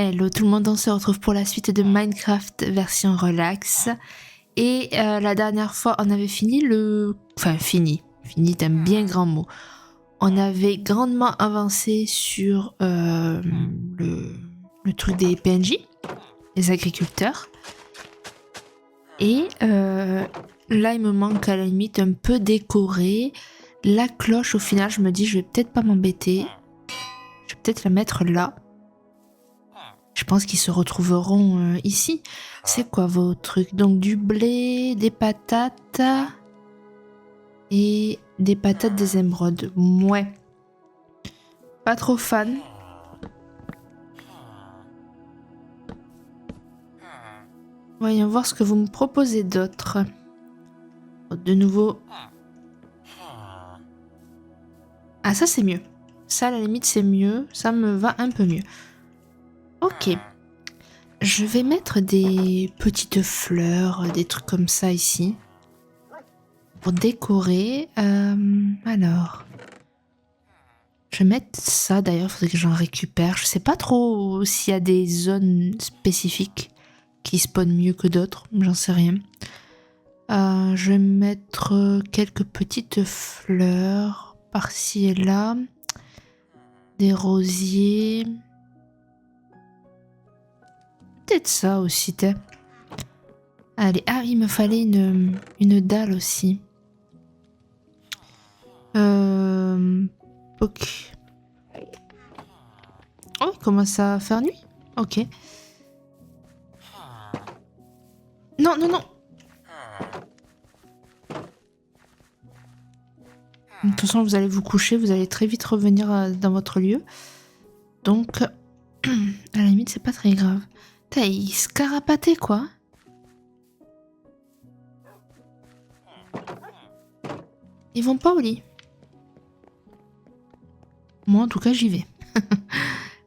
Hello tout le monde, on se retrouve pour la suite de Minecraft version relax. Et la dernière fois, on avait fini le... Enfin, fini est un bien grand mot. On avait grandement avancé sur le truc des PNJ, les agriculteurs. Et là, il me manque à la limite un peu décoré. La cloche, au final, je me dis, je vais peut-être pas m'embêter. Je vais peut-être la mettre là. Je pense qu'ils se retrouveront ici. C'est quoi vos trucs? Donc du blé, des patates et des patates des émeraudes. Ouais. Pas trop fan. Voyons voir ce que vous me proposez d'autre. De nouveau. Ah, ça c'est mieux. Ça à la limite c'est mieux. Ça me va un peu mieux. Ok. Je vais mettre des petites fleurs, des trucs comme ça ici. Pour décorer. Alors. Je vais mettre ça d'ailleurs, il faudrait que j'en récupère. Je sais pas trop s'il y a des zones spécifiques qui spawnent mieux que d'autres, j'en sais rien. Je vais mettre quelques petites fleurs par-ci et là. Des rosiers. Peut-être ça aussi, t'es. Allez, ah il me fallait une dalle aussi. Ok. Oh, il commence à faire nuit. Ok. Non, non, non. De toute façon, vous allez vous coucher, vous allez très vite revenir dans votre lieu. Donc, à la limite, c'est pas très grave. Putain, il se carapatait, quoi. Ils vont pas au lit. Moi, en tout cas, j'y vais.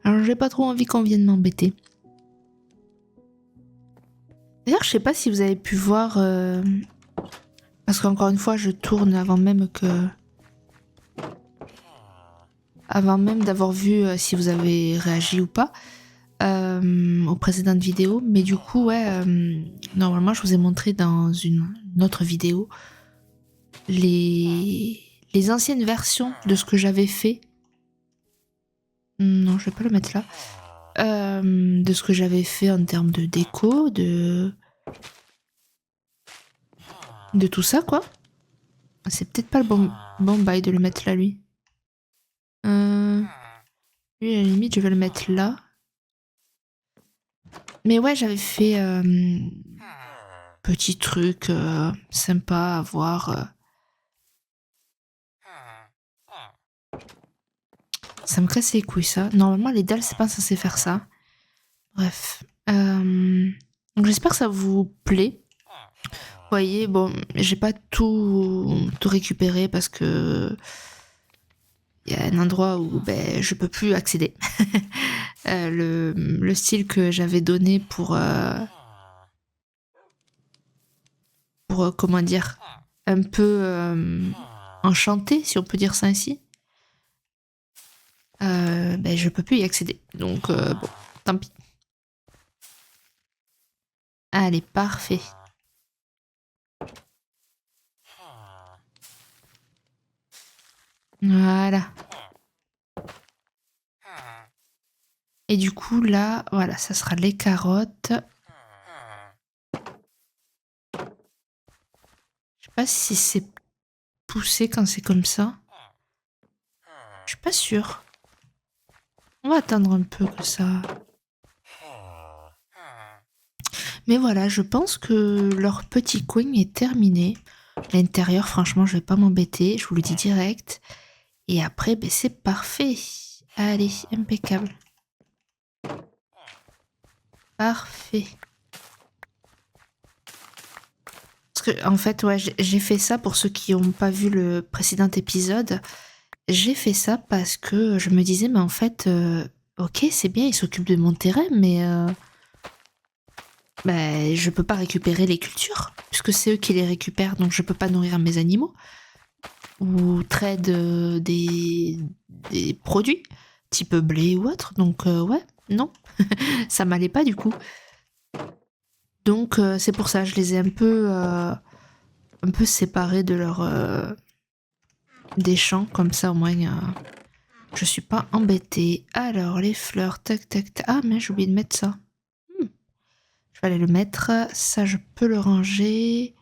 Alors, j'ai pas trop envie qu'on vienne m'embêter. D'ailleurs, je sais pas si vous avez pu voir... Parce qu'encore une fois, je tourne avant même que... Avant même d'avoir vu si vous avez réagi ou pas aux précédentes vidéos. Mais du coup, ouais, normalement, je vous ai montré dans une autre vidéo les anciennes versions de ce que j'avais fait. Non, je vais pas le mettre là. De ce que j'avais fait en termes de déco, de tout ça, quoi. C'est peut-être pas le bon bail de le mettre là, lui. Lui, à la limite, je vais le mettre là. Mais ouais, j'avais fait petit truc sympa à voir. Ça me casse les couilles, ça. Normalement, les dalles, c'est pas censé faire ça. Bref. Donc, j'espère que ça vous plaît. Vous voyez, bon, j'ai pas tout récupéré parce que il y a un endroit où je peux plus accéder. Le style que j'avais donné pour comment dire, un peu enchanté, si on peut dire ça ainsi. Je peux plus y accéder. Donc, bon, tant pis. Allez, parfait. Voilà. Et du coup, là, voilà, ça sera les carottes. Je sais pas si c'est poussé quand c'est comme ça. Je suis pas sûre. On va attendre un peu que ça... Mais voilà, je pense que leur petit coin est terminé. L'intérieur, franchement, je vais pas m'embêter. Je vous le dis direct. Et après, c'est parfait. Allez, impeccable. Parfait. Parce que, en fait, ouais, j'ai fait ça pour ceux qui n'ont pas vu le précédent épisode. J'ai fait ça parce que je me disais, mais en fait, ok, c'est bien, ils s'occupent de mon terrain, mais je peux pas récupérer les cultures, puisque c'est eux qui les récupèrent, donc je peux pas nourrir mes animaux. Ou trade des produits, type blé ou autre, donc ouais, non. Ça m'allait pas du coup. Donc c'est pour ça, je les ai un peu séparés de leur des champs, comme ça au moins je suis pas embêtée. Alors les fleurs, tac tac tac. Ah mais j'ai oublié de mettre ça. Je vais aller le mettre. Ça je peux le ranger.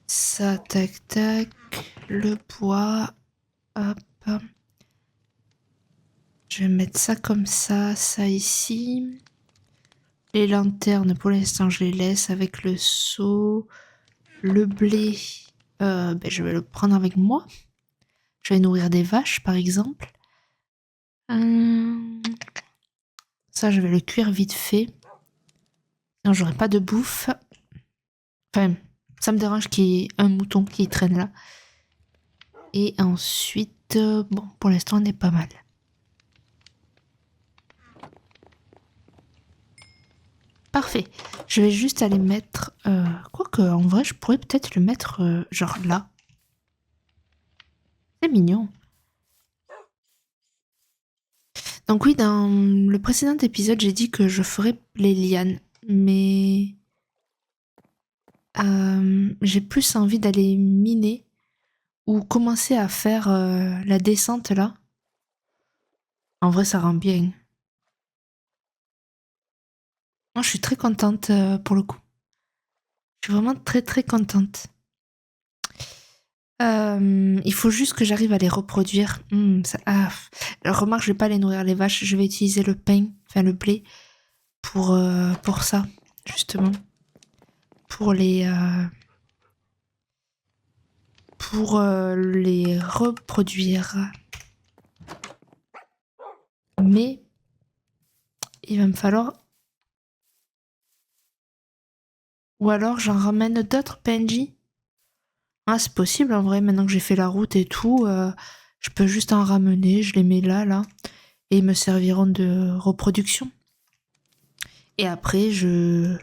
Ça tac tac. Le bois. Hop. Je vais mettre ça comme ça ici. Les lanternes, pour l'instant, je les laisse avec le seau. Le blé, je vais le prendre avec moi. Je vais nourrir des vaches, par exemple. Ça, je vais le cuire vite fait. Non, j'aurai pas de bouffe. Enfin, ça me dérange qu'il y ait un mouton qui traîne là. Et ensuite, bon, pour l'instant, on est pas mal. Parfait. Je vais juste aller mettre... quoique, en vrai, je pourrais peut-être le mettre genre là. C'est mignon. Donc oui, dans le précédent épisode, j'ai dit que je ferais les lianes. Mais... j'ai plus envie d'aller miner ou commencer à faire la descente là. En vrai, ça rend bien. Moi, je suis très contente pour le coup. Je suis vraiment très très contente. Il faut juste que j'arrive à les reproduire. Remarque, je vais pas les nourrir les vaches. Je vais utiliser le pain, enfin le blé, pour ça, justement. Pour les reproduire. Mais il va me falloir... Ou alors j'en ramène d'autres PNJ. Ah, c'est possible en vrai, maintenant que j'ai fait la route et tout, je peux juste en ramener, je les mets là, et ils me serviront de reproduction. Et après, je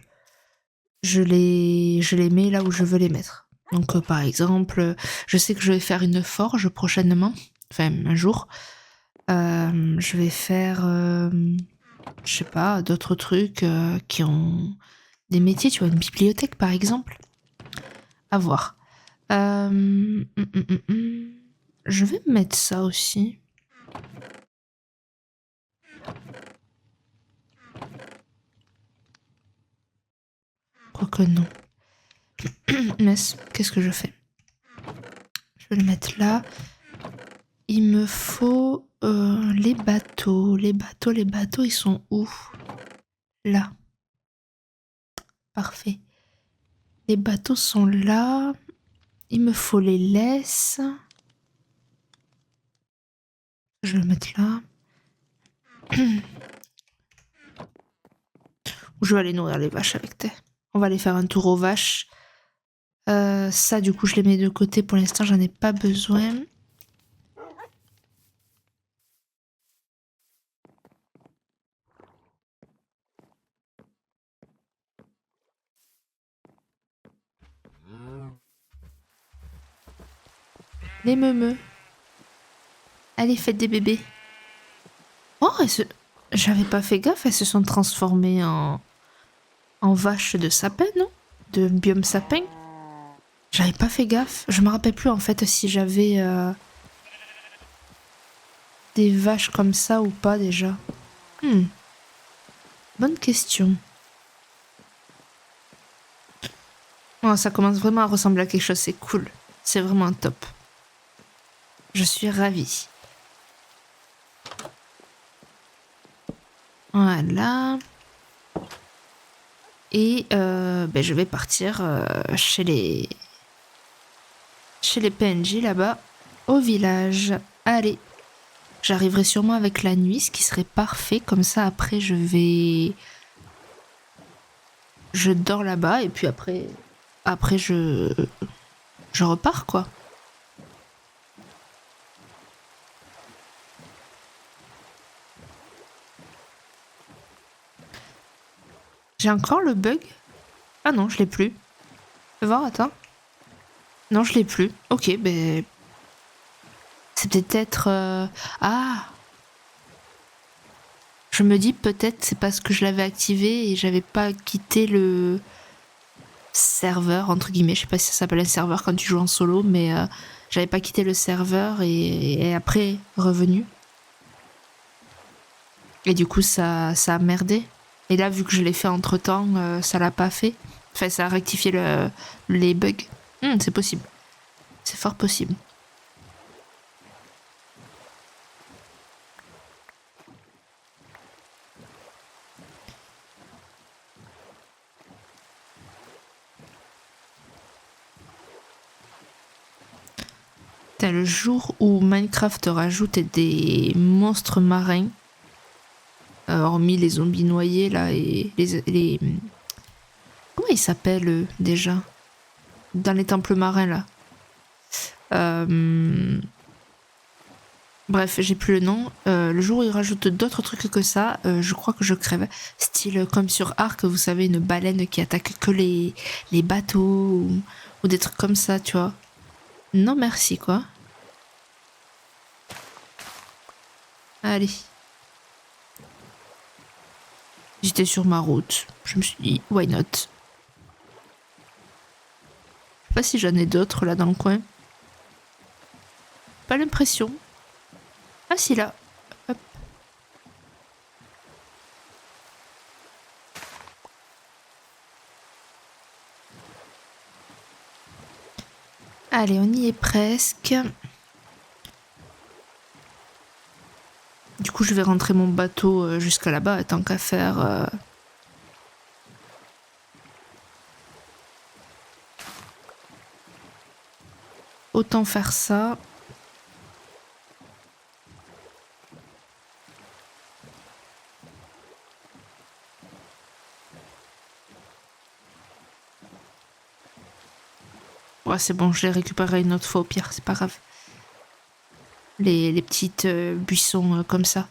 les mets là où je veux les mettre. Donc par exemple, je sais que je vais faire une forge prochainement, enfin un jour. Je vais faire, je sais pas, d'autres trucs qui ont des métiers, tu vois, une bibliothèque par exemple. À voir. Je vais mettre ça aussi. Quoique non. Mais qu'est-ce que je fais? Je vais le mettre là. Il me faut les bateaux. Les bateaux, ils sont où? Là. Parfait. Les bateaux sont là. Il me faut les laisses. Je vais le mettre là. Je vais aller nourrir les vaches avec tes. On va aller faire un tour aux vaches. Ça, du coup, je les mets de côté. Pour l'instant, j'en ai pas besoin. Les meumeux. Allez, faites des bébés. Oh, j'avais pas fait gaffe, elles se sont transformées en vaches de sapin, non? De biome sapin. J'avais pas fait gaffe. Je me rappelle plus en fait si j'avais des vaches comme ça ou pas déjà. Bonne question. Oh, ça commence vraiment à ressembler à quelque chose, c'est cool. C'est vraiment top. Je suis ravie. Voilà. Et je vais partir chez les PNJ là-bas au village. Allez. J'arriverai sûrement avec la nuit, ce qui serait parfait. Comme ça, après, je dors là-bas et puis après, je repars, quoi. J'ai encore le bug? Ah non, je l'ai plus. Fais voir, attends. Non, je l'ai plus. Ok, ben... C'est peut-être... Ah! Je me dis peut-être c'est parce que je l'avais activé et j'avais pas quitté le serveur, entre guillemets. Je sais pas si ça s'appelle un serveur quand tu joues en solo, mais j'avais pas quitté le serveur et après revenu. Et du coup, ça a merdé. Et là, vu que je l'ai fait entre temps, ça l'a pas fait. Enfin, ça a rectifié les bugs. C'est possible. C'est fort possible. Putain, le jour où Minecraft rajoute des monstres marins, hormis les zombies noyés là et les... Comment ils s'appellent déjà? Dans les temples marins là. Bref, j'ai plus le nom. Le jour où ils rajoutent d'autres trucs que ça, je crois que je crève. Style comme sur Ark, vous savez, une baleine qui attaque que les bateaux ou des trucs comme ça, tu vois. Non merci quoi. Allez. J'étais sur ma route. Je me suis dit, why not? Je sais pas si j'en ai d'autres là dans le coin. Pas l'impression. Ah si là. Hop. Allez, on y est presque. Du coup, je vais rentrer mon bateau jusqu'à là-bas, tant qu'à faire. Autant faire ça. Ouais, c'est bon, je les récupérerai une autre fois au pire, c'est pas grave. Les petites buissons comme ça.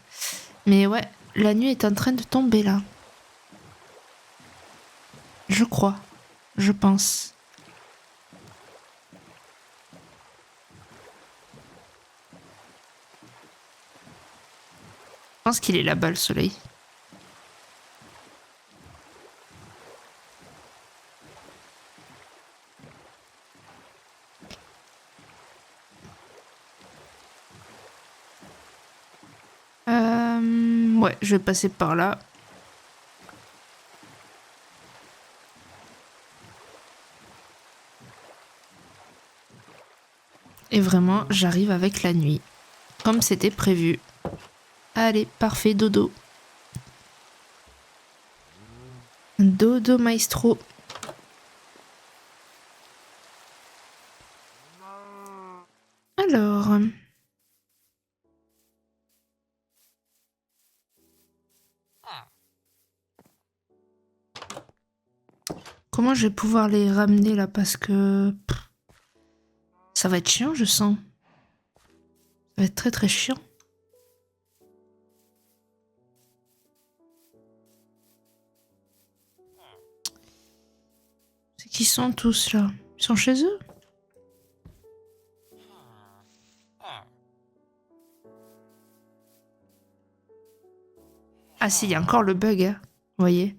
Mais ouais, la nuit est en train de tomber là. Je crois. Je pense. Je pense qu'il est là-bas le soleil. Ouais, je vais passer par là. Et vraiment, j'arrive avec la nuit. Comme c'était prévu. Allez, parfait, dodo. Dodo maestro. Alors... Comment je vais pouvoir les ramener là parce que... ça va être chiant, je sens. Ça va être très très chiant. C'est qui sont tous là? Ils sont chez eux? Ah si, il y a encore le bug, hein. Vous voyez?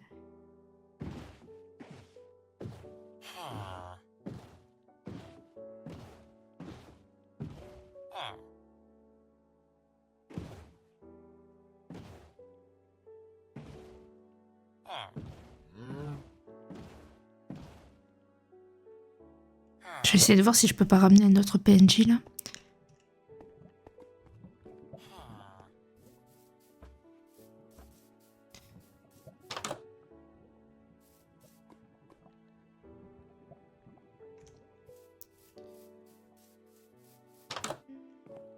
Je vais essayer de voir si je peux pas ramener un autre PNJ là.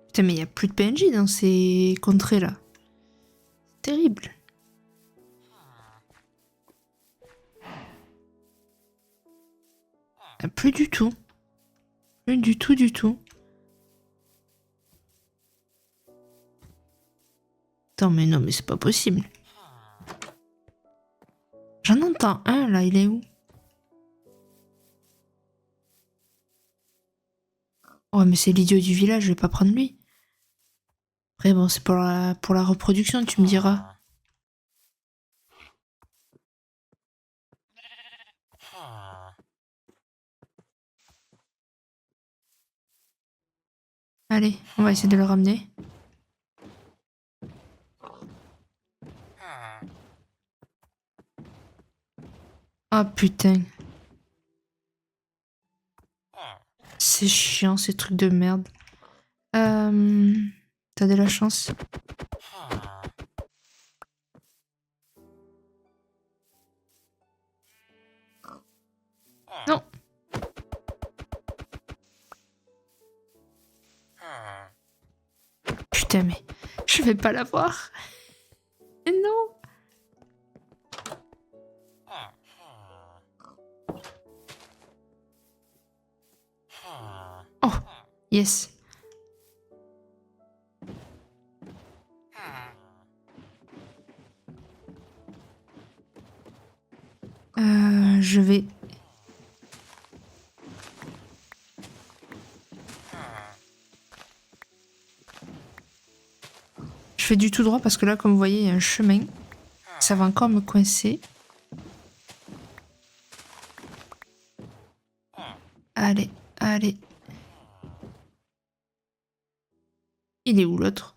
Putain, mais il y a plus de PNJ dans ces contrées là. Terrible. Plus du tout. Plus du tout, du tout. Attends, mais non, mais c'est pas possible. J'en entends un là, il est où? Ouais, mais c'est l'idiot du village, je vais pas prendre lui. Après, bon, c'est pour la reproduction, tu me diras. Allez, on va essayer de le ramener. Ah putain. C'est chiant ces trucs de merde. T'as de la chance. Non. Putain mais je vais pas l'avoir. Non. Oh, yes. Je vais... Je fais du tout droit parce que là, comme vous voyez, il y a un chemin. Ça va encore me coincer. Allez, allez. Il est où l'autre?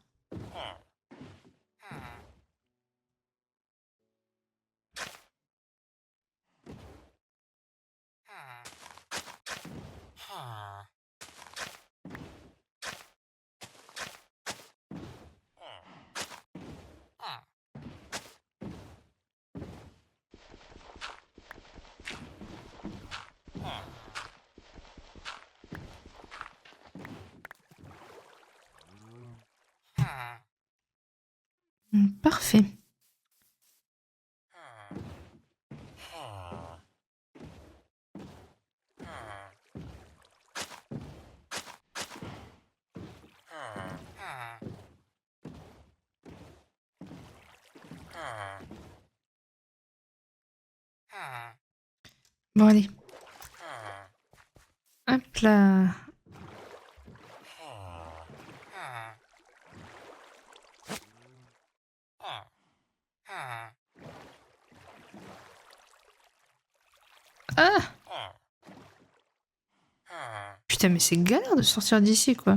Parfait. Bon, allez. Hop là. Ah! Putain, mais c'est galère de sortir d'ici, quoi.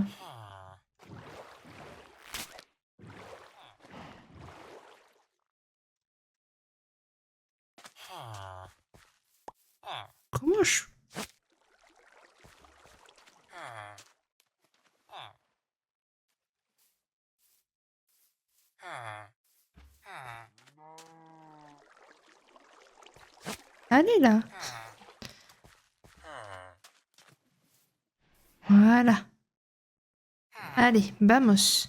Comment je... Allez, là. Voilà. Allez, vamos.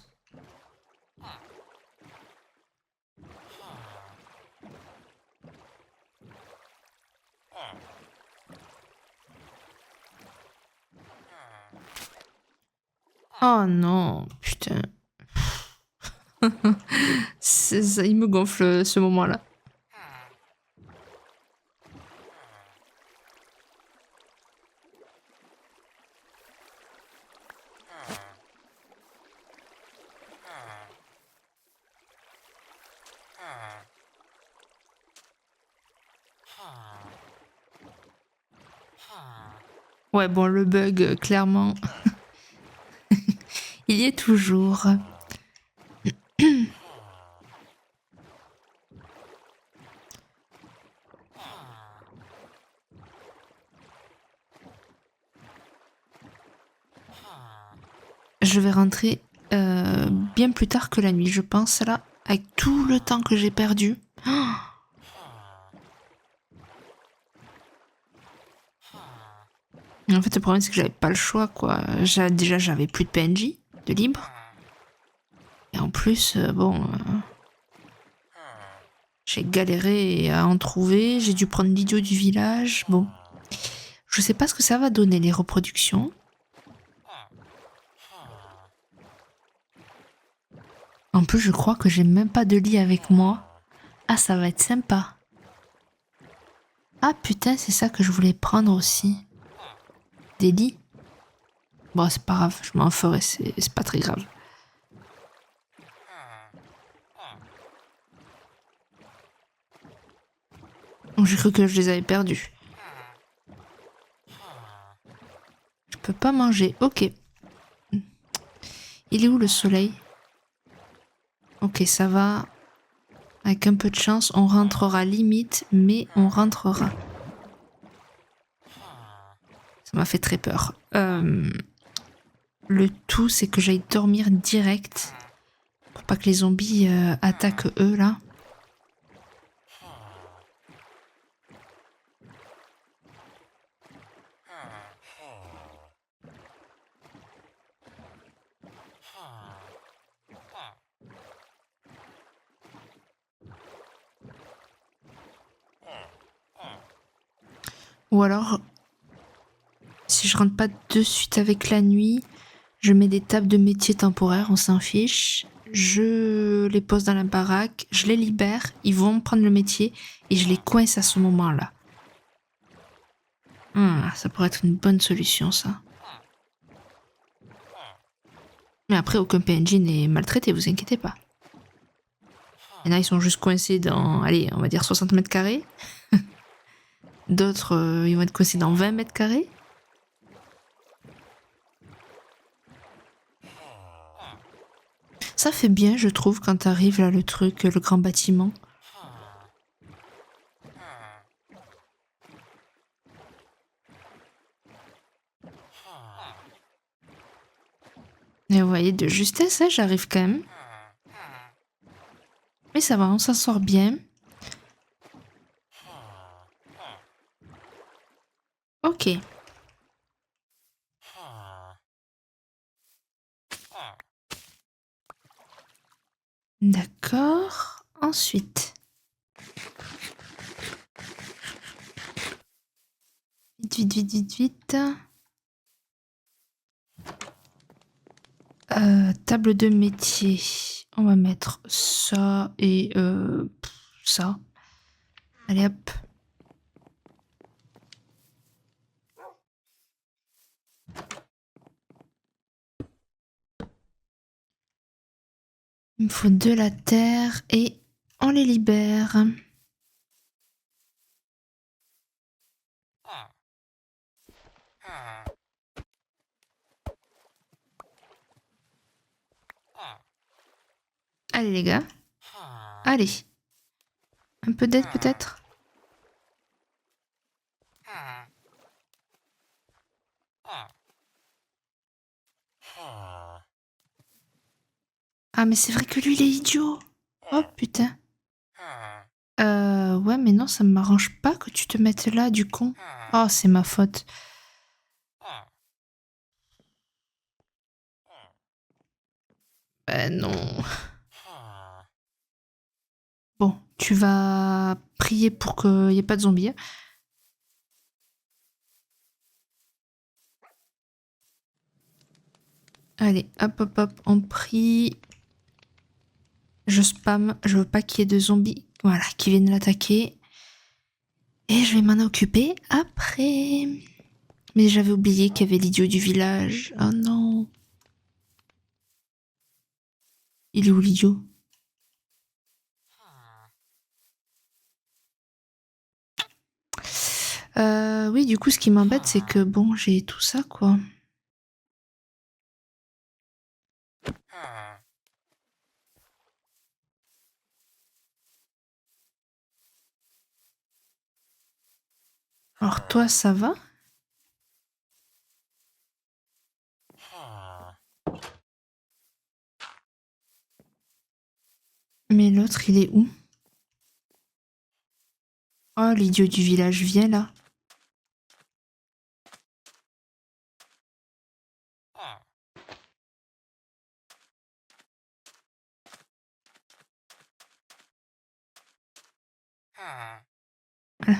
Oh non, putain. Ça, il me gonfle ce moment-là. Ouais, bon, le bug, clairement, il y est toujours. Je vais rentrer bien plus tard que la nuit, je pense, là, avec tout le temps que j'ai perdu. Oh, en fait, le problème, c'est que j'avais pas le choix, quoi. Déjà, j'avais plus de PNJ, de libre. Et en plus, j'ai galéré à en trouver. J'ai dû prendre l'idiot du village. Bon, je sais pas ce que ça va donner, les reproductions. En plus, je crois que j'ai même pas de lit avec moi. Ah, ça va être sympa. Ah putain, c'est ça que je voulais prendre aussi. Des lits. Bon, c'est pas grave, je m'en ferai, c'est pas très grave. J'ai cru que je les avais perdus. Je peux pas manger, ok. Il est où le soleil? Ok, ça va. Avec un peu de chance, on rentrera limite, mais on rentrera. Ça m'a fait très peur. Le tout, c'est que j'aille dormir direct. Pour pas que les zombies attaquent eux, là. Ou alors, si je rentre pas de suite avec la nuit, je mets des tables de métier temporaires, on s'en fiche. Je les pose dans la baraque, je les libère, ils vont prendre le métier et je les coince à ce moment-là. Ça pourrait être une bonne solution, ça. Mais après, aucun PNJ n'est maltraité, vous inquiétez pas. Il y en a, ils sont juste coincés dans, allez, on va dire 60 mètres carrés. D'autres, ils vont être coincés dans 20 mètres carrés. Ça fait bien, je trouve, quand t'arrives là, le truc, le grand bâtiment. Et vous voyez, de justesse, hein, j'arrive quand même. Mais ça va, on s'en sort bien. Ok. D'accord. Ensuite. Vite, vite, vite, vite, vite. Table de métier. On va mettre ça et ça. Allez hop. Il me faut de la terre et on les libère. Allez les gars. Allez. Un peu d'aide peut-être? Ah mais c'est vrai que lui il est idiot. Oh putain. Ouais mais non ça me m'arrange pas que tu te mettes là du con. Oh c'est ma faute. Ben non. Bon, tu vas prier pour qu'il n'y ait pas de zombies. Allez, hop, hop, hop, on prie. Je spam, je veux pas qu'il y ait de zombies, voilà, qui viennent l'attaquer. Et je vais m'en occuper après. Mais j'avais oublié qu'il y avait l'idiot du village. Oh non. Il est où l'idiot? Oui, du coup, ce qui m'embête, c'est que bon, j'ai tout ça, quoi. Alors toi, ça va? Mais l'autre, il est où? Oh, l'idiot du village vient là. Voilà.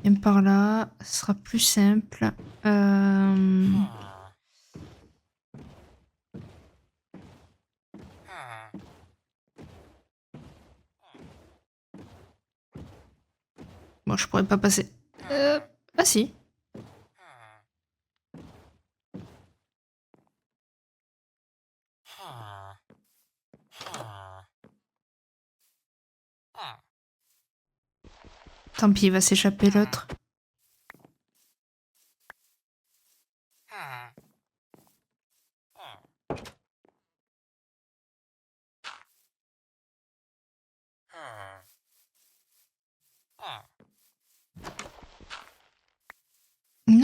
Viens par là, ce sera plus simple. Bon, je pourrais pas passer. Ah si. Tant pis, il va s'échapper l'autre.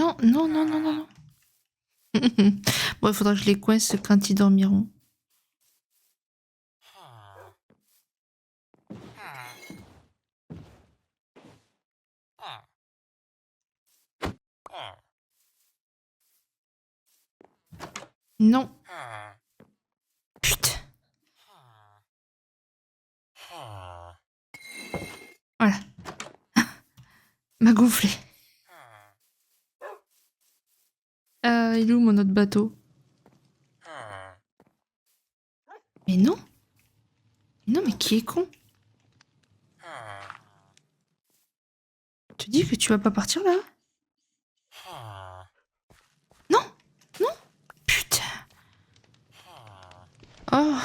Non, non, non, non, non, non. Bon, il faudra que je les coince quand ils dormiront. Non. Putain. Voilà. M'a gonflé. Il est où mon autre bateau? Mais non. Non, mais qui est con? Tu dis que tu vas pas partir là? Non. Non. Putain. Oh.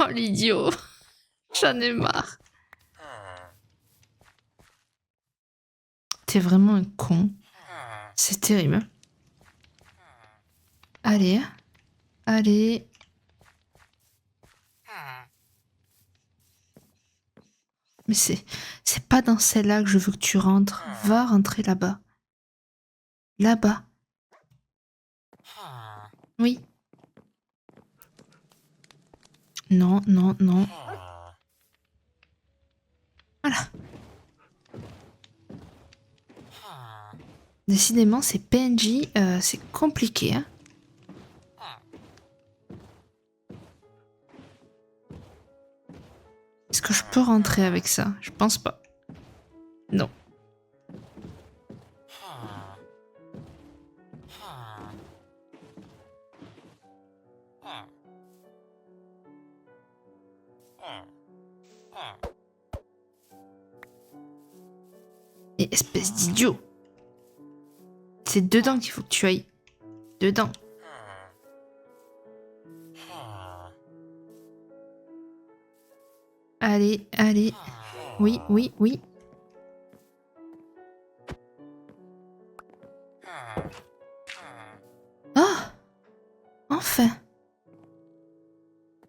Oh l'idiot. J'en ai marre. T'es vraiment un con. C'est terrible. Allez. Allez. Mais c'est pas dans celle-là que je veux que tu rentres. Va rentrer là-bas. Là-bas. Oui. Non, non, non. Voilà. Décidément, ces PNJ, c'est compliqué, hein. Est-ce que je peux rentrer avec ça? Je pense pas. Non. Et espèce d'idiot. C'est dedans qu'il faut que tu ailles. Dedans. Allez, allez. Oui, oui, oui. Ah! Enfin!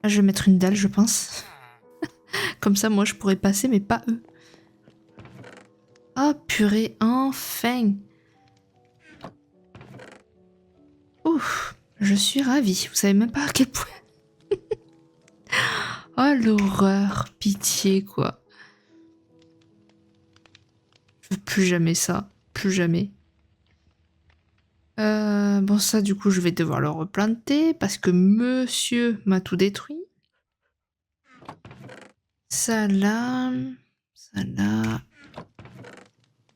Je vais mettre une dalle, je pense. Comme ça, moi, je pourrais passer, mais pas eux. Ah, purée, enfin! Ouf! Je suis ravie. Vous savez même pas à quel point. Oh, l'horreur. Pitié, quoi. Je veux plus jamais ça. Plus jamais. Bon, ça, du coup, je vais devoir le replanter parce que monsieur m'a tout détruit. Ça là. Ça là.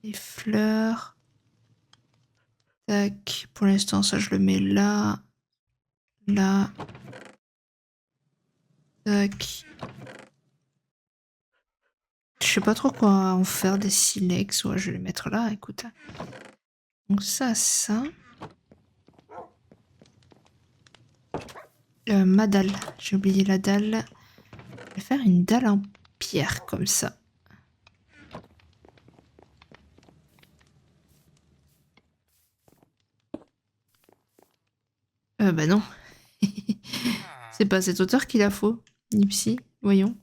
Les fleurs. Tac. Pour l'instant, ça, je le mets là. Là. Tac. Je sais pas trop quoi en faire des silex. Ouais, je vais les mettre là, écoute. Donc ça. Ma dalle. J'ai oublié la dalle. Je vais faire une dalle en pierre, comme ça. Bah non. C'est pas cette hauteur qu'il a faut. Nipsy, voyons.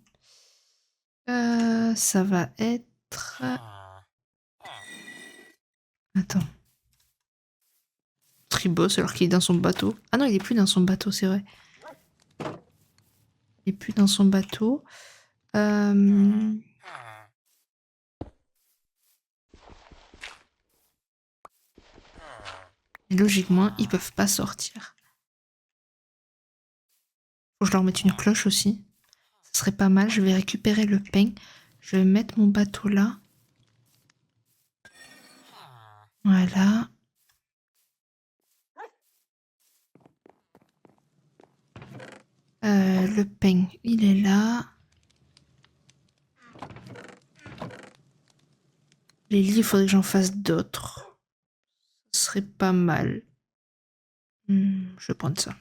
Ça va être... Attends. Tribos alors qu'il est dans son bateau. Ah non, il est plus dans son bateau, c'est vrai. Il est plus dans son bateau. Et logiquement, ils peuvent pas sortir. Faut que je leur mette une cloche aussi. Ce serait pas mal. Je vais récupérer le pain. Je vais mettre mon bateau là. Voilà. Le pain, il est là. Les lits, il faudrait que j'en fasse d'autres. Ce serait pas mal. Je vais prendre ça.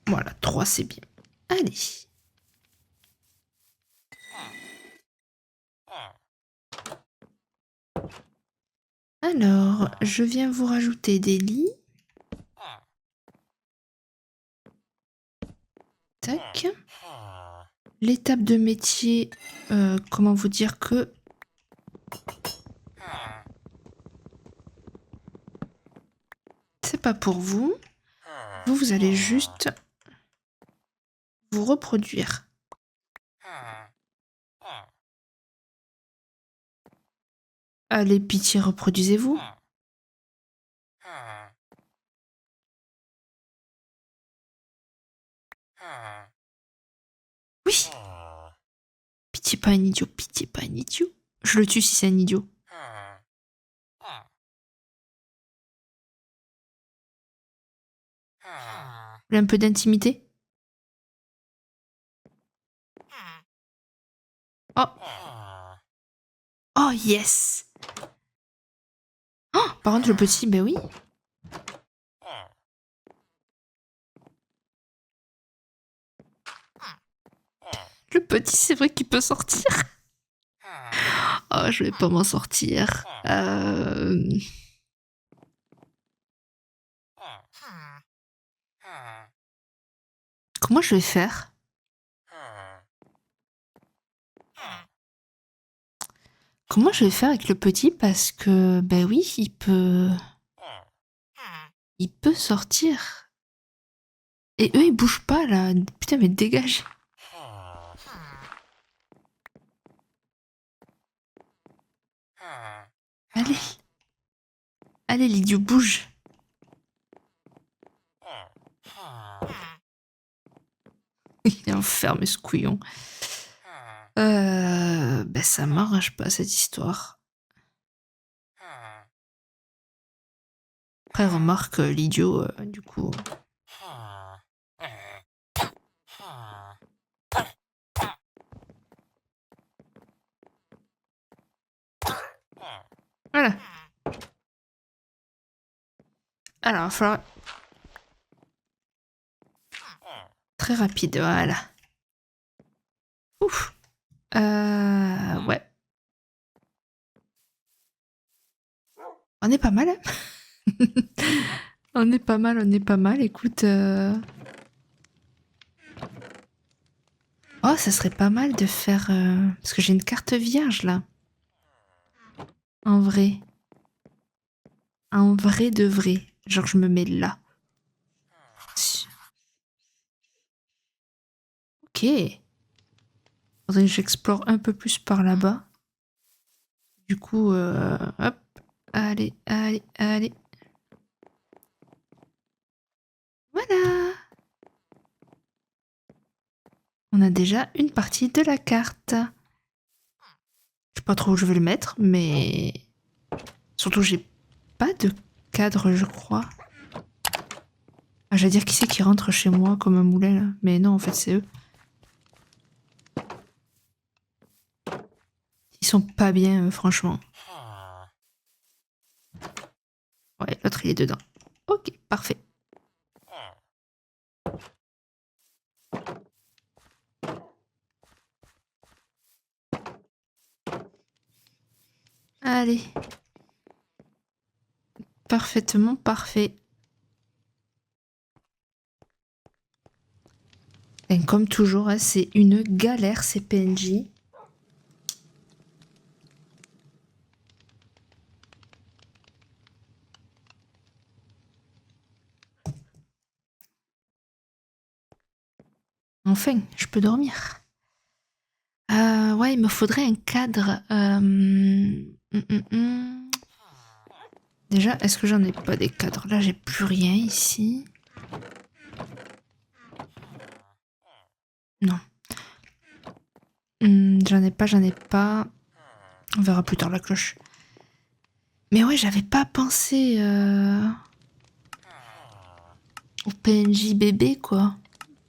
Voilà, 3 c'est bien. Allez. Alors, je viens vous rajouter des lits. Tac. L'étape de métier, comment vous dire que C'est pas pour vous. Vous allez juste vous reproduire. Allez, pitié, reproduisez-vous. Oui. Pitié, pas un idiot. Pitié, pas un idiot. Je le tue si c'est un idiot. Vous voulez un peu d'intimité? Oh. Oh, yes. Oh, par contre, le petit, ben oui. Le petit, c'est vrai qu'il peut sortir. Oh, je vais pas m'en sortir. Comment je vais faire? Comment je vais faire avec le petit? Parce que, ben oui, il peut... Il peut sortir. Et eux, ils bougent pas, là. Putain, mais dégage. Allez. Allez, l'idiot, bouge. Il est enfermé, ce couillon. Ben ça m'arrache pas, cette histoire. Après, remarque, l'idiot, du coup... Voilà. Alors, il va falloir... Très rapide, voilà. Ouf. Ouais. On est pas mal, hein. On est pas mal, on est pas mal. Écoute... Oh, ça serait pas mal de faire... Parce que j'ai une carte vierge, là. En vrai. En vrai de vrai. Genre, je me mets là. Ok. Faudrait que j'explore un peu plus par là-bas. Du coup, hop. Allez, allez, allez. Voilà. On a déjà une partie de la carte. Je sais pas trop où je vais le mettre, mais... Surtout, j'ai pas de cadre, je crois. Ah, j'allais dire qui c'est qui rentre chez moi comme un moulet, là. Mais non, en fait, c'est eux. Ils sont pas bien, franchement. Ouais, l'autre, il est dedans. Ok, parfait. Allez. Parfaitement parfait. Et comme toujours, hein, c'est une galère, ces PNJ. Enfin, je peux dormir. Ouais, il me faudrait un cadre. Déjà, est-ce que j'en ai pas des cadres? Là, j'ai plus rien ici. Non. J'en ai pas, j'en ai pas. On verra plus tard la cloche. Mais ouais, j'avais pas pensé au PNJ bébé, quoi.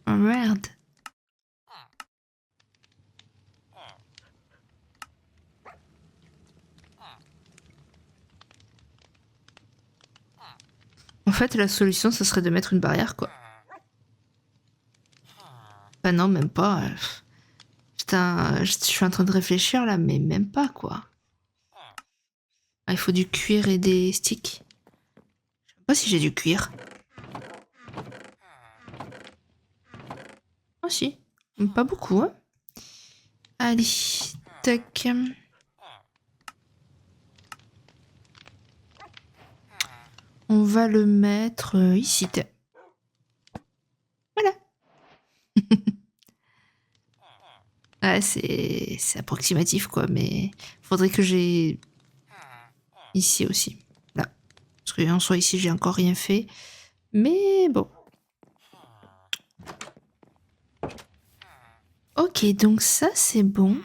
Oh merde. En fait, la solution, ce serait de mettre une barrière, quoi. Bah non, même pas. Putain, je suis en train de réfléchir là, mais même pas, quoi. Ah, il faut du cuir et des sticks. Je sais pas si j'ai du cuir. Ah si, pas beaucoup, hein. Allez, tac. On va le mettre ici. Voilà. Ouais, c'est approximatif, quoi, mais faudrait que j'ai ici aussi. Là. Parce qu'en soi, ici, j'ai encore rien fait. Mais bon. Ok, donc ça, c'est bon.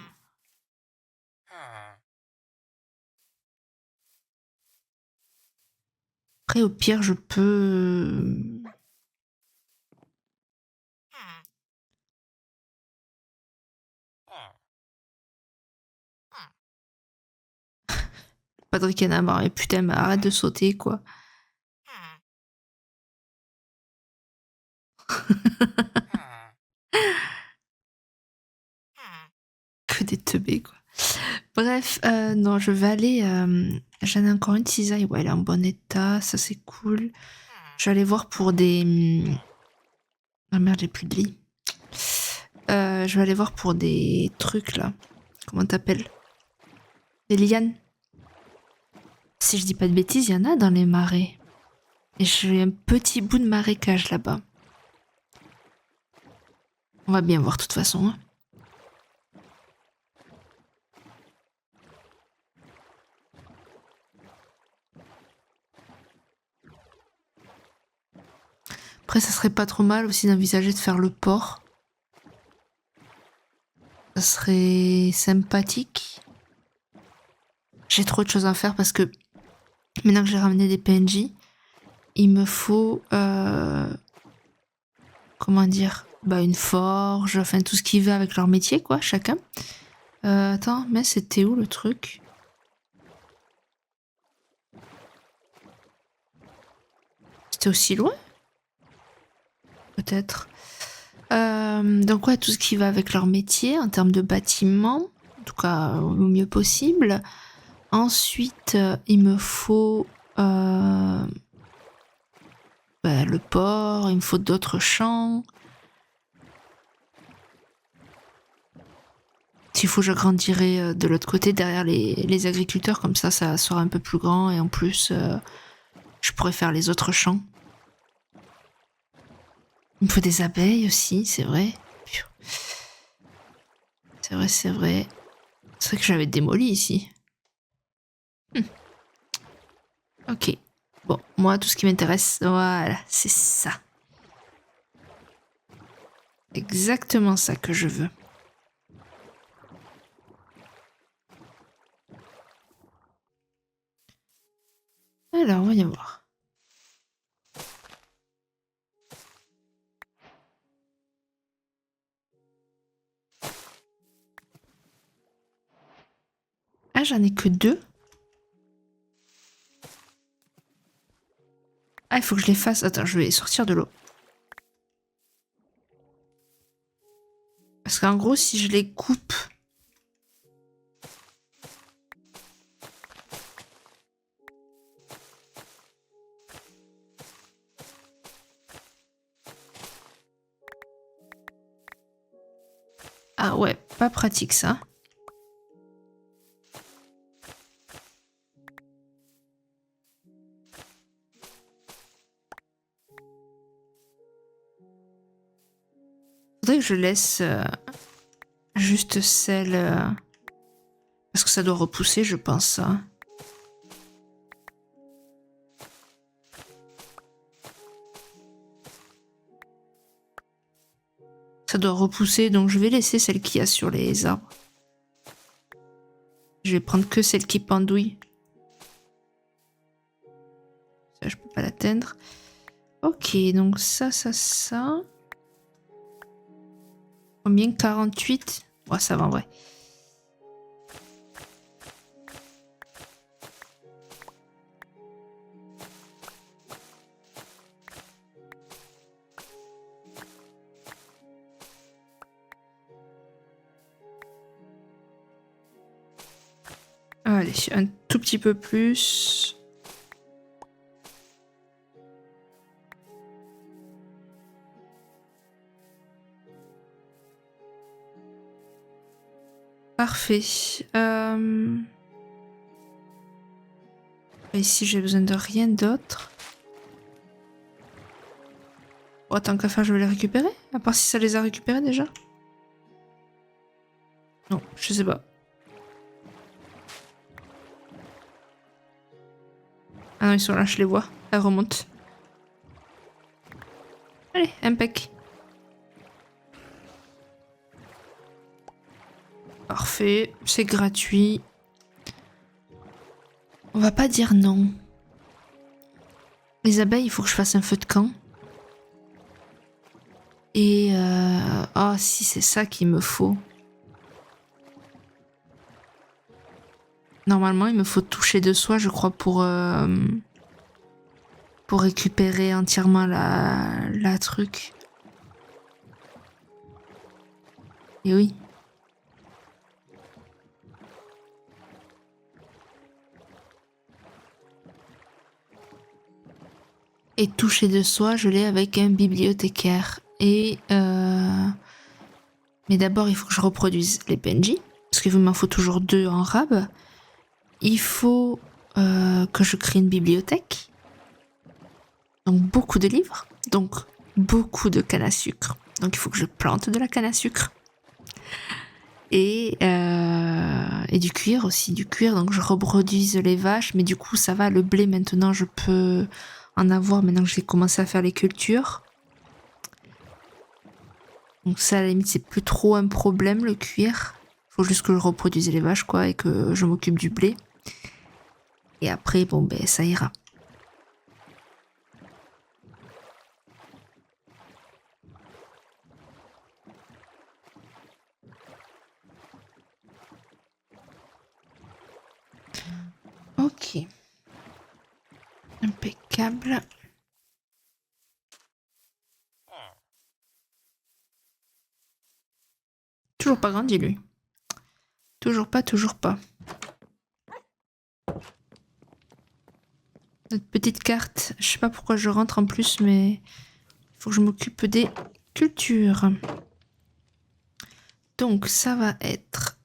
Après, au pire, je peux... Patrick Canamar, mais putain, mais arrête de sauter, quoi. Que des teubés, quoi. Bref, non, je vais aller... J'en ai encore une cisaille. Ouais, elle est en bon état, ça c'est cool. Je vais aller voir pour des... Ah merde, j'ai plus de lit. Je vais aller voir pour des trucs, là. Comment t'appelles? Des lianes. Si je dis pas de bêtises, il y en a dans les marais. Et j'ai un petit bout de marécage là-bas. On va bien voir de toute façon. Hein. Après, ça serait pas trop mal aussi d'envisager de faire le port. Ça serait sympathique. J'ai trop de choses à faire parce que maintenant que j'ai ramené des PNJ, il me faut... comment dire? Bah, une forge, enfin tout ce qui va avec leur métier, quoi, chacun. Attends, mais c'était où le truc? C'était aussi loin? Peut-être. Donc ouais, tout ce qui va avec leur métier en termes de bâtiment, en tout cas au mieux possible. Ensuite, il me faut le port, il me faut d'autres champs. S'il faut, j'agrandirai de l'autre côté derrière les agriculteurs, comme ça sera un peu plus grand et en plus, je pourrais faire les autres champs. Il me faut des abeilles aussi, c'est vrai. C'est vrai, c'est vrai. C'est vrai que j'avais démoli ici. Ok. Bon, moi, tout ce qui m'intéresse, voilà, c'est ça. Exactement ça que je veux. Alors, on va y voir. Ah, j'en ai que 2. Ah, il faut que je les fasse. Attends, je vais sortir de l'eau. Parce qu'en gros, si je les coupe... Ah ouais, pas pratique ça. Faudrait que je laisse juste celle... parce que ça doit repousser, je pense, ça. Ça doit repousser, donc je vais laisser celle qu'il y a sur les arbres. Je vais prendre que celle qui pendouille. Ça, je peux pas l'atteindre. Ok, donc ça. Combien? 48? Ouais, ça va en vrai. Allez, un tout petit peu plus. Parfait. Ici, j'ai besoin de rien d'autre. Bon, tant qu'à faire, je vais les récupérer. À part si ça les a récupérés déjà. Non, je sais pas. Ah non, ils sont là, je les vois. Elles remontent. Allez, impec. Parfait, c'est gratuit. On va pas dire non. Les abeilles, il faut que je fasse un feu de camp. Et oh, si c'est ça qu'il me faut. Normalement, il me faut toucher de soi, je crois, pour récupérer entièrement la truc. Et oui. Et toucher de soi, je l'ai avec un bibliothécaire. Et mais d'abord, il faut que je reproduise les PNJ, parce qu'il m'en faut toujours 2 en rab. Il faut que je crée une bibliothèque. Donc beaucoup de livres, donc beaucoup de canne à sucre. Donc il faut que je plante de la canne à sucre. Et du cuir aussi, du cuir. Donc je reproduise les vaches, mais du coup ça va, le blé maintenant je peux en avoir maintenant que j'ai commencé à faire les cultures. Donc ça à la limite c'est plus trop un problème le cuir. Faut juste que je reproduise les vaches quoi et que je m'occupe du blé. Et après bon ben ça ira. Ok. Impeccable. Toujours pas grandi lui. Toujours pas, toujours pas. Notre petite carte. Je sais pas pourquoi je rentre en plus, mais il faut que je m'occupe des cultures. Donc ça va être...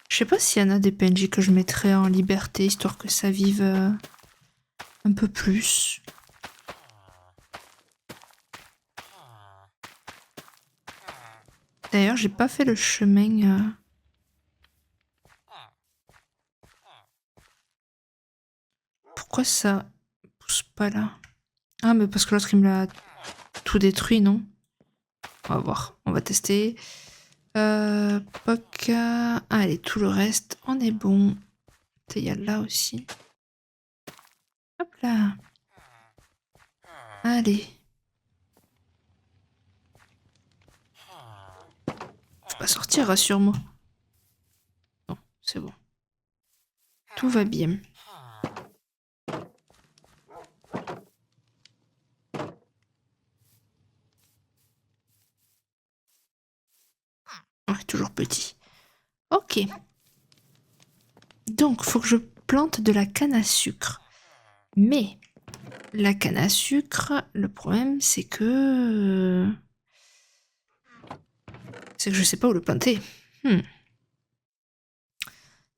Je sais pas s'il y en a des PNJ que je mettrais en liberté, histoire que ça vive un peu plus. D'ailleurs, j'ai pas fait le chemin... Pourquoi ça pousse pas là? Ah, mais parce que l'autre, il me l'a tout détruit, non? On va voir, on va tester. Poca... Allez, tout le reste, on est bon. Il y a là aussi. Hop là. Allez. Faut pas sortir, rassure-moi. Non, c'est bon. Tout va bien. Ouais, toujours petit. Ok. Donc, faut que je plante de la canne à sucre. Mais, la canne à sucre, le problème, c'est que... C'est que je sais pas où le planter.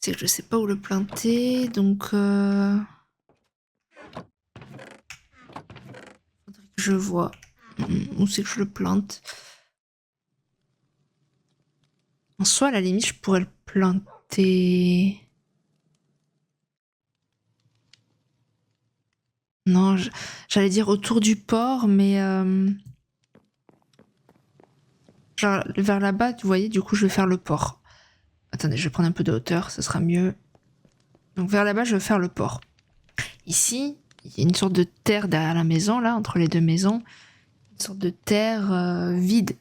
C'est que je sais pas où le planter, donc... Faudrait que je vois où c'est que je le plante. En soi, à la limite, je pourrais le planter... Non, j'allais dire autour du port, mais... Genre vers là-bas, vous voyez, du coup, je vais faire le port. Attendez, je vais prendre un peu de hauteur, ça sera mieux. Donc vers là-bas, je vais faire le port. Ici, il y a une sorte de terre derrière la maison, là, entre les 2 maisons. Une sorte de terre vide,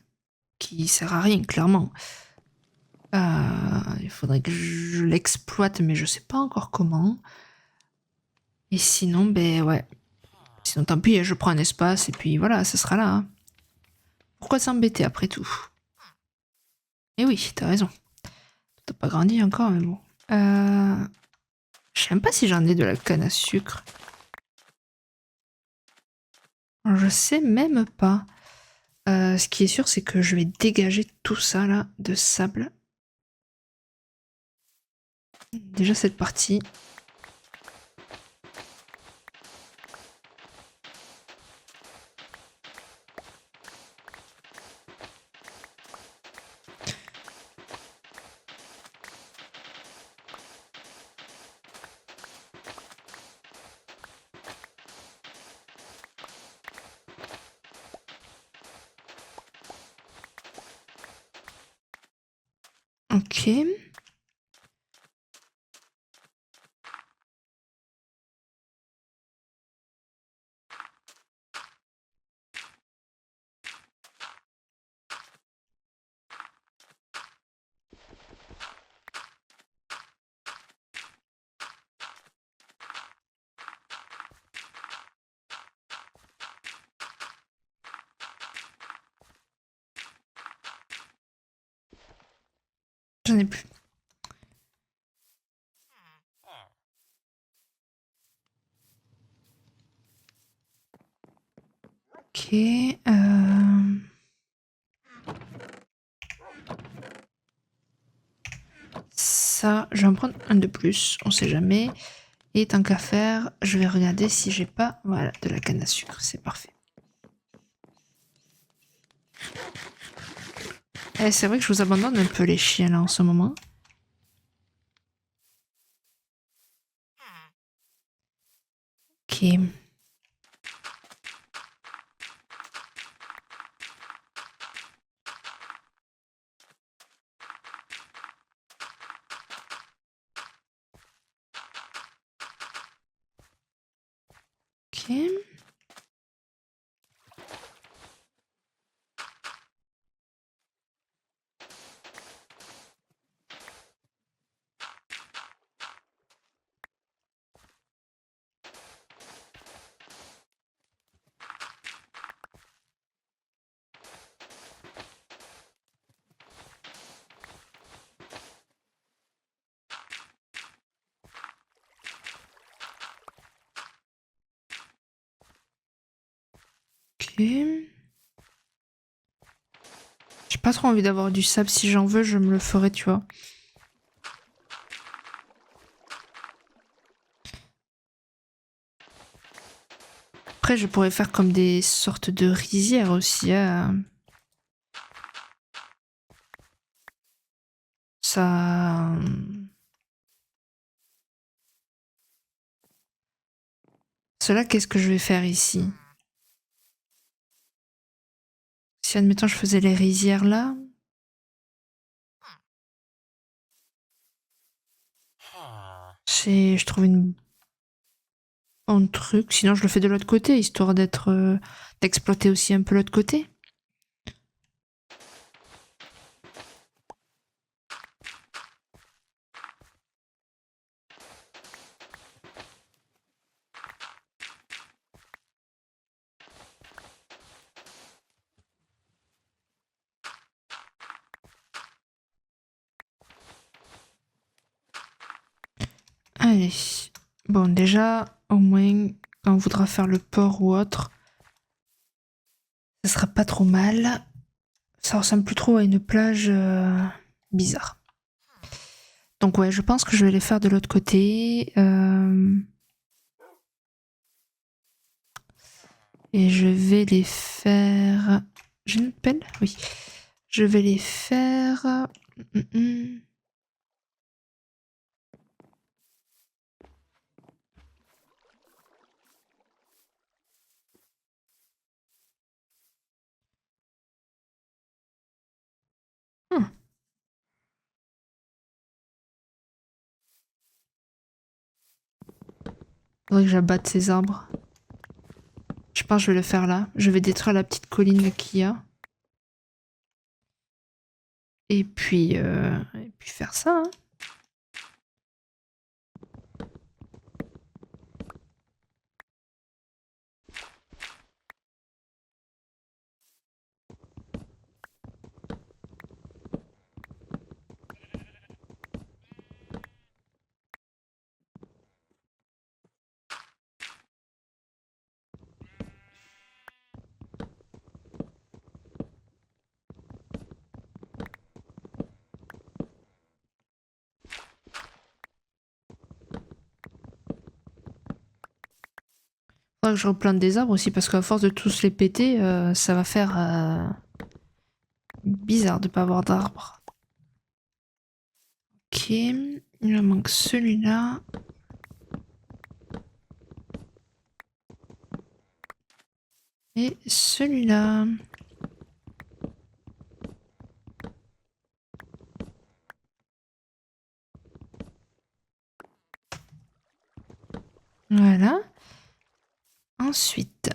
qui sert à rien, clairement. Il faudrait que je l'exploite, mais je sais pas encore comment. Et sinon, ben ouais. Sinon, tant pis, je prends un espace, et puis voilà, ça sera là. Hein. Pourquoi s'embêter après tout? Eh oui, t'as raison. T'as pas grandi encore, mais bon. Je sais même pas si j'en ai de la canne à sucre. Je sais même pas. Ce qui est sûr, c'est que je vais dégager tout ça là de sable. Déjà cette partie. Ok. J'en ai plus. Ok. Ça, je vais en prendre un de plus, on sait jamais. Et tant qu'à faire, je vais regarder si j'ai pas, voilà, de la canne à sucre, c'est parfait. Eh, c'est vrai que je vous abandonne un peu les chiens là en ce moment. Ok. Ok. Ok. J'ai pas trop envie d'avoir du sable. Si j'en veux, je me le ferai, tu vois. Après, je pourrais faire comme des sortes de rizières aussi. Ça. Cela, qu'est-ce que je vais faire ici? Si, admettons, je faisais les rizières là. Je trouve une bon truc. Sinon, je le fais de l'autre côté, histoire d'exploiter aussi un peu l'autre côté. Allez. Bon, déjà, au moins, quand on voudra faire le port ou autre, ça sera pas trop mal. Ça ressemble plus trop à une plage bizarre. Donc ouais, je pense que je vais les faire de l'autre côté. Et je vais les faire... J'ai une pelle? Oui. Je vais les faire... Hum, hum. Hum. Faudrait que j'abatte ces arbres. Je pense que je vais le faire là. Je vais détruire la petite colline qu'il y a. Et puis faire ça. Hein. faudra que je replante des arbres aussi, parce qu'à force de tous les péter, ça va faire bizarre de pas avoir d'arbres. Ok, il me manque celui-là. Et celui-là. Voilà. Ensuite.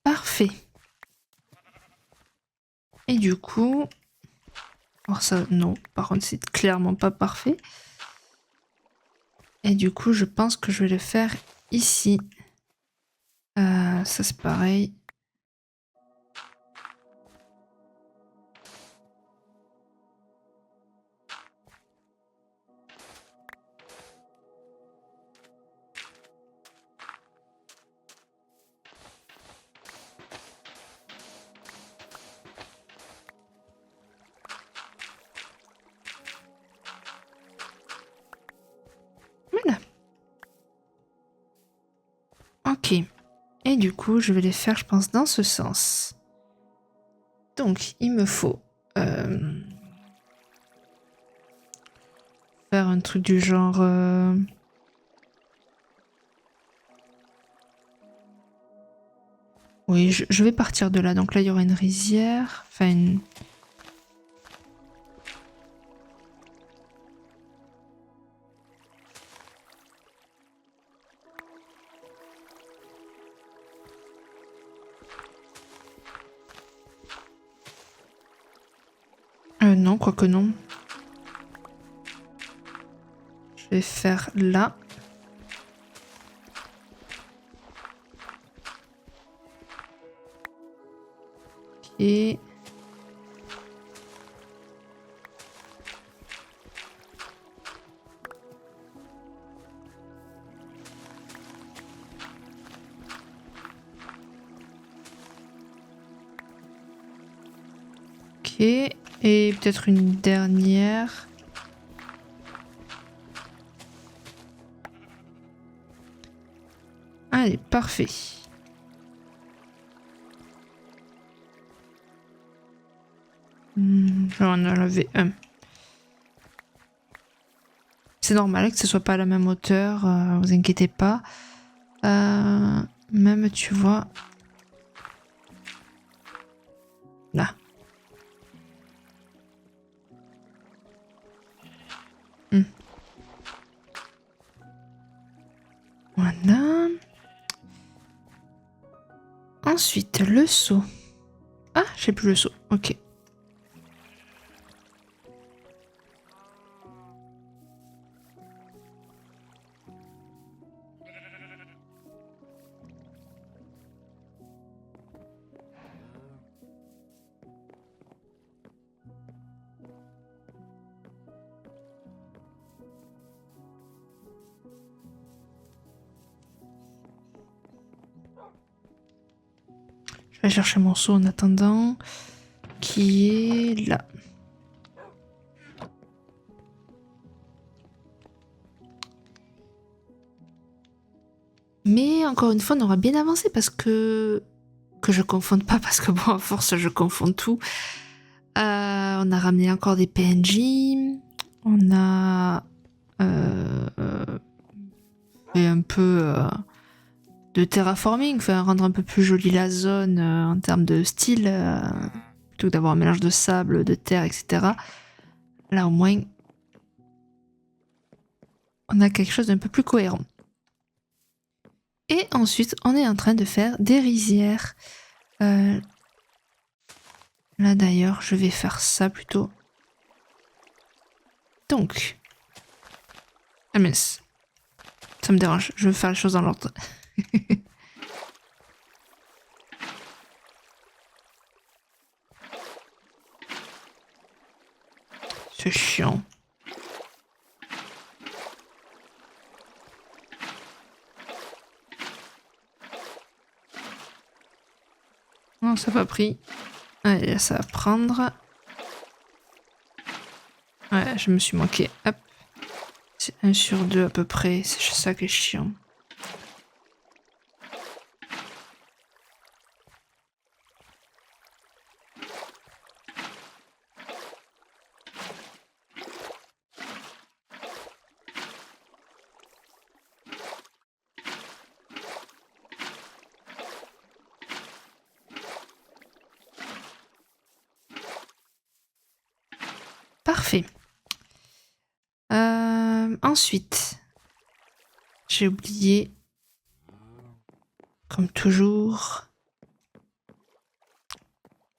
Parfait. Et du coup... Alors ça, non. Par contre, c'est clairement pas parfait. Et du coup, je pense que je vais le faire ici. Ça, c'est pareil. Voilà. Ok. Et du coup, je vais les faire, je pense, dans ce sens. Donc, il me faut faire un truc du genre... Oui, je vais partir de là. Donc là, il y aura une rizière. Enfin, une... non, quoique non. Je vais faire là. Et... Ok. Et peut-être une dernière. Allez, parfait. J'en ai enlevé un. C'est normal que ce soit pas à la même hauteur, vous inquiétez pas. Même, tu vois... Là. Voilà. Ensuite, le seau. Ah, j'ai plus le seau. Ok. Je vais chercher mon seau en attendant. Qui est là. Mais encore une fois, on aura bien avancé parce que... Que je confonde pas, parce que bon, à force, je confonds tout. On a ramené encore des PNJ. On a fait un peu de terraforming, enfin rendre un peu plus jolie la zone en termes de style, plutôt que d'avoir un mélange de sable, de terre, etc. Là au moins, on a quelque chose d'un peu plus cohérent. Et ensuite, on est en train de faire des rizières. Là d'ailleurs, je vais faire ça plutôt. Donc. Ah mince. Ça me dérange, je veux faire les choses dans l'ordre. C'est chiant. Non, ça n'a pas pris. Allez, ça va prendre. Ouais, je me suis manqué. Hop. C'est 1 sur 2 à peu près. C'est ça qui est chiant. Parfait. Ensuite, j'ai oublié, comme toujours,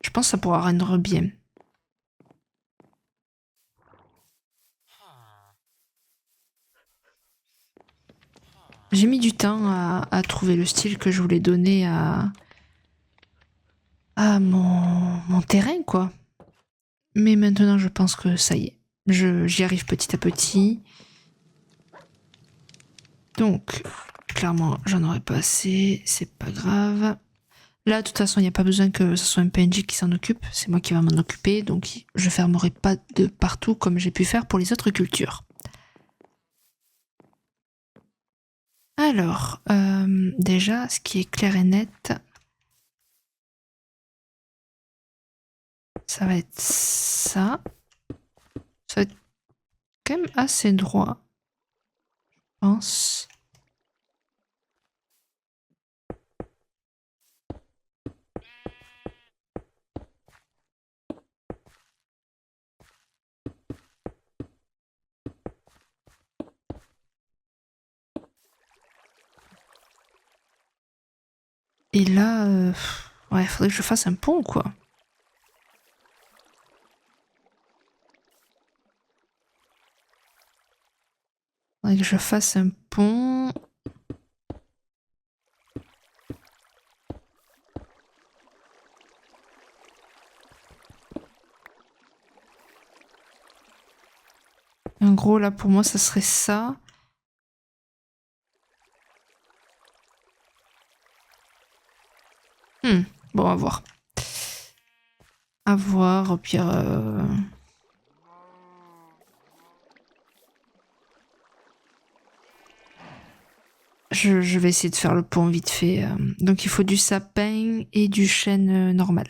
je pense que ça pourra rendre bien. J'ai mis du temps à trouver le style que je voulais donner à mon terrain, quoi. Mais maintenant, je pense que ça y est. J'y arrive petit à petit. Donc, clairement, j'en aurais pas assez. C'est pas grave. Là, de toute façon, il n'y a pas besoin que ce soit un PNJ qui s'en occupe. C'est moi qui va m'en occuper. Donc, je fermerai pas de partout comme j'ai pu faire pour les autres cultures. Alors, déjà, ce qui est clair et net, ça va être ça. Ça va être quand même assez droit, je pense. Et là, ouais, faudrait que je fasse un pont, quoi. Faudrait que je fasse un pont. En gros, là, pour moi, ça serait ça. Bon, à voir. À voir, au pire... Je vais essayer de faire le pont vite fait. Donc, il faut du sapin et du chêne normal.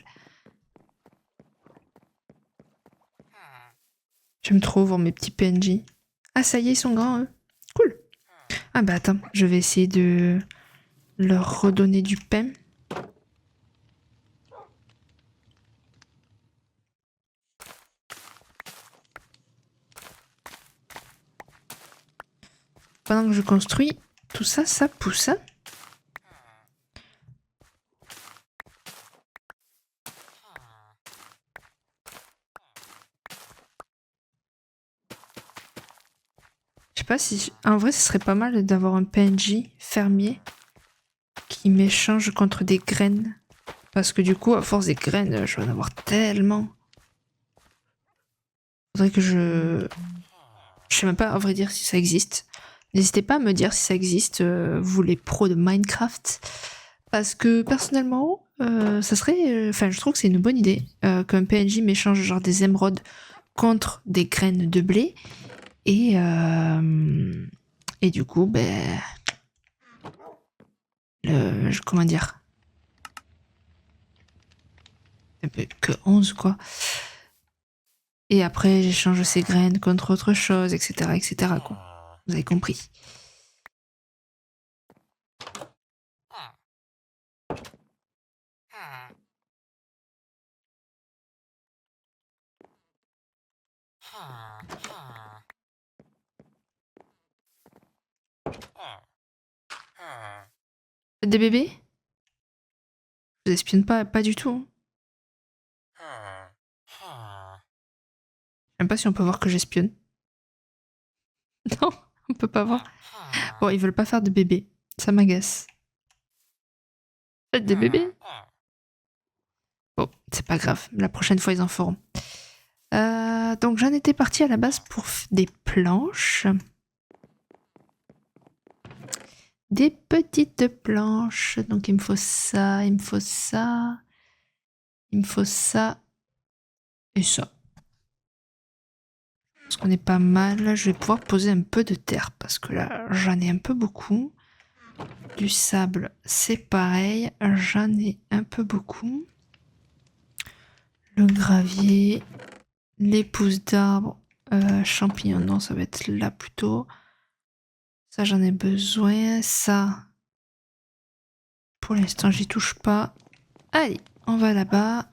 Je me trouve mes petits PNJ. Ah, ça y est, ils sont grands, eux. Cool. Ah bah attends, je vais essayer de leur redonner du pain. Pendant que je construis, tout ça, ça pousse. Je sais pas si... En vrai, ce serait pas mal d'avoir un PNJ fermier qui m'échange contre des graines. Parce que du coup, à force des graines, je vais en avoir tellement. Faudrait que je... Je sais même pas, à vrai dire, si ça existe. N'hésitez pas à me dire si ça existe, vous les pros de Minecraft. Parce que personnellement, ça serait... Enfin, je trouve que c'est une bonne idée qu'un PNJ m'échange genre des émeraudes contre des graines de blé. Et du coup, ben... comment dire? Que 11, quoi. Et après, j'échange ces graines contre autre chose, etc., etc., quoi. Vous avez compris. Faites des bébés? Je vous espionne pas du tout. Je sais même pas si on peut voir que j'espionne. Non, on peut pas voir. Bon, ils veulent pas faire de bébés. Ça m'agace. Faites des bébés? Bon, c'est pas grave. La prochaine fois, ils en feront. Donc, j'en étais partie à la base pour des planches. Des petites planches. Donc, il me faut ça, il me faut ça. Il me faut ça. Et ça. Parce qu'on est pas mal. Je vais pouvoir poser un peu de terre. Parce que là, j'en ai un peu beaucoup. Du sable, c'est pareil. J'en ai un peu beaucoup. Le gravier. Les pousses d'arbres. Champignons, non, ça va être là plutôt. Ça, j'en ai besoin. Ça, pour l'instant, j'y touche pas. Allez, on va là-bas.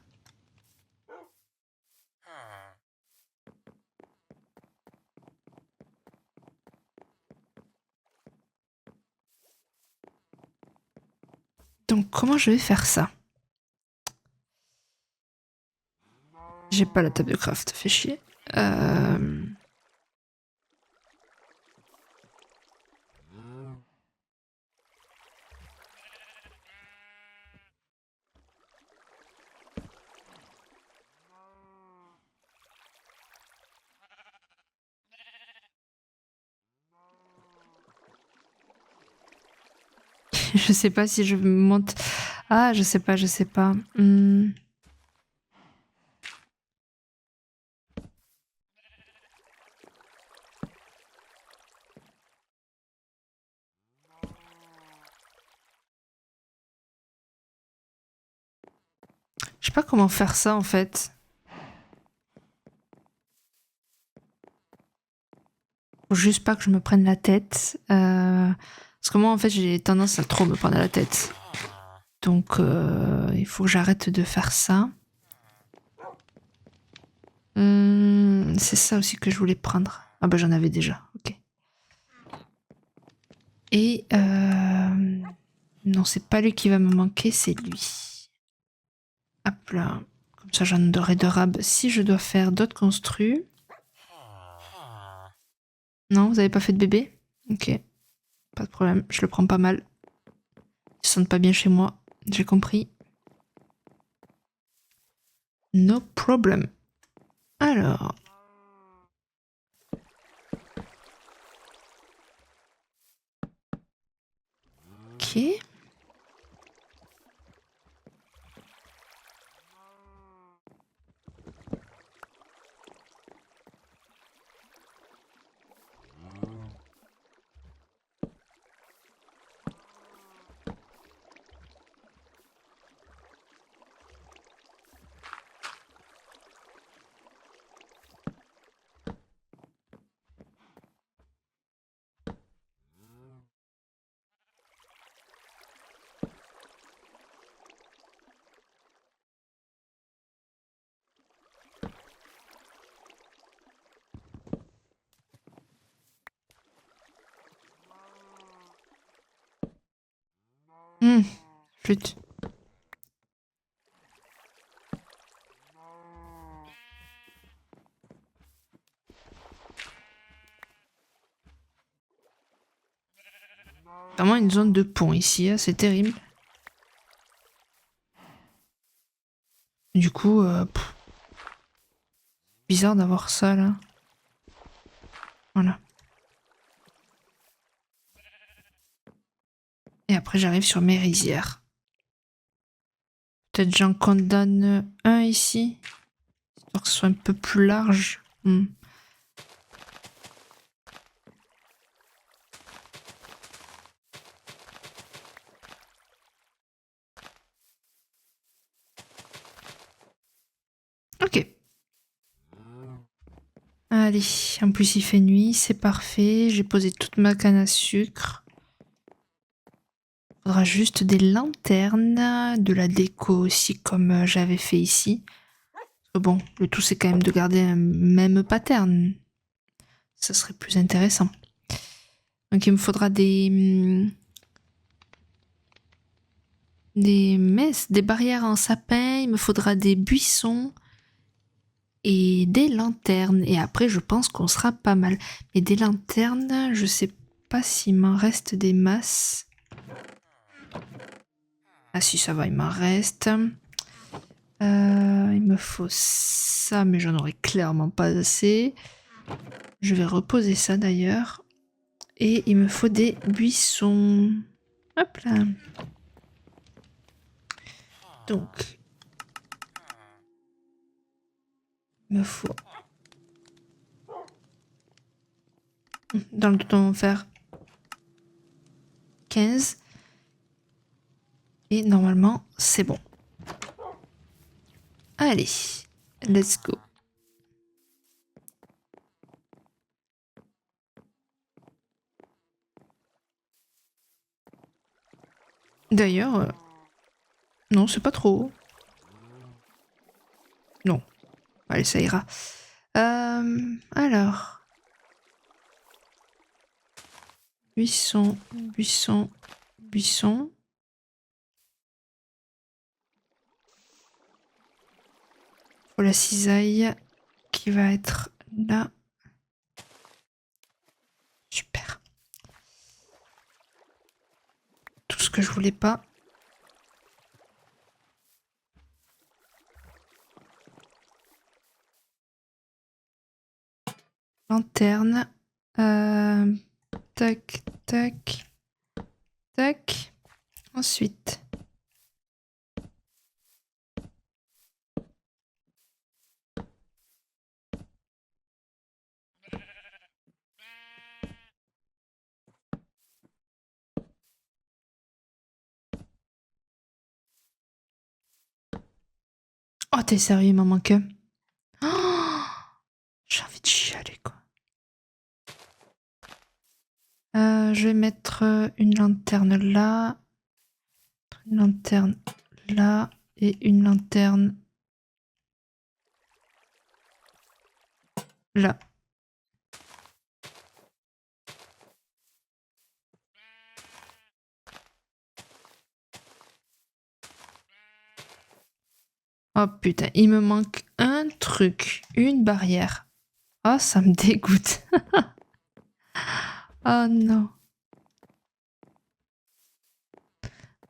Donc, comment je vais faire ça? J'ai pas la table de craft, fait chier. Je sais pas si je monte. Ah, je sais pas, je sais pas. Je sais pas comment faire ça en fait. Faut juste pas que je me prenne la tête. Parce que moi en fait j'ai tendance à trop me prendre la tête. Donc il faut que j'arrête de faire ça. C'est ça aussi que je voulais prendre. Ah bah j'en avais déjà, ok. Et non, c'est pas lui qui va me manquer, c'est lui. Hop là. Comme ça j'en aurai de rab si je dois faire d'autres construits. Non, vous avez pas fait de bébé? Ok, pas de problème, je le prends pas mal. Ils sentent pas bien chez moi, j'ai compris. No problem. Alors. Ok. Flûte. Vraiment une zone de pont ici, hein, c'est terrible. Du coup, bizarre d'avoir ça là. Voilà. Et après, j'arrive sur mes rizières. Peut-être j'en condamne un ici, pour que ce soit un peu plus large. Ok. Allez, en plus il fait nuit, c'est parfait. J'ai posé toute ma canne à sucre. Il faudra juste des lanternes, de la déco aussi comme j'avais fait ici. Bon, le tout c'est quand même de garder un même pattern. Ça serait plus intéressant. Donc il me faudra des messes, des barrières en sapin, il me faudra des buissons et des lanternes. Et après, je pense qu'on sera pas mal. Mais des lanternes, je sais pas s'il m'en reste des masses. Ah si, ça va, il m'en reste. Il me faut ça, mais j'en aurai clairement pas assez. Je vais reposer ça d'ailleurs. Et il me faut des buissons. Hop là. Donc, il me faut... Dans le tout, on va faire 15. Et normalement, c'est bon. Allez, let's go. D'ailleurs, non, c'est pas trop. Non. Allez, ça ira. Alors. Buisson, buisson, buisson. Faut la cisaille qui va être là. Super. Tout ce que je voulais pas. Lanterne. Tac, tac, tac. Ensuite. Oh, t'es sérieux, il m'en manque un. Oh, j'ai envie de chialer, quoi. Je vais mettre une lanterne là. Une lanterne là. Et une lanterne là. Oh putain, il me manque un truc. Une barrière. Oh, ça me dégoûte. Oh non.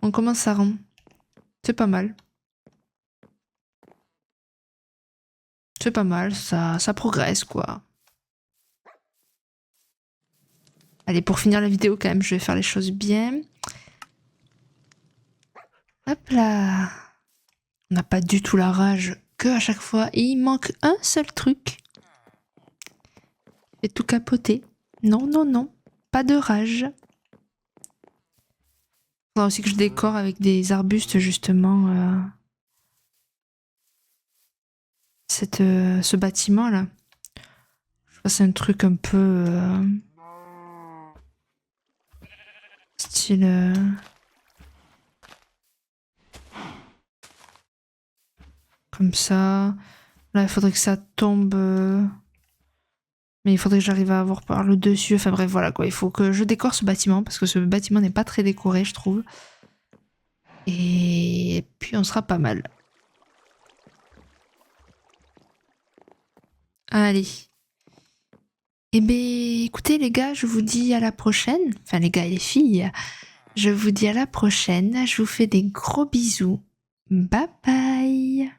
On commence à rendre. C'est pas mal. C'est pas mal, ça progresse quoi. Allez, pour finir la vidéo quand même, je vais faire les choses bien. Hop là. On n'a pas du tout la rage que à chaque fois. Et il manque un seul truc. Et tout capoter. Non, non, non. Pas de rage. Il faudra aussi que je décore avec des arbustes justement ce bâtiment là. Je fasse un truc un peu style comme ça. Là, il faudrait que ça tombe. Mais il faudrait que j'arrive à avoir par le dessus. Enfin bref, voilà quoi. Il faut que je décore ce bâtiment parce que ce bâtiment n'est pas très décoré, je trouve. Et puis on sera pas mal. Allez. Eh bien, écoutez les gars, je vous dis à la prochaine. Enfin les gars et les filles. Je vous dis à la prochaine. Je vous fais des gros bisous. Bye bye.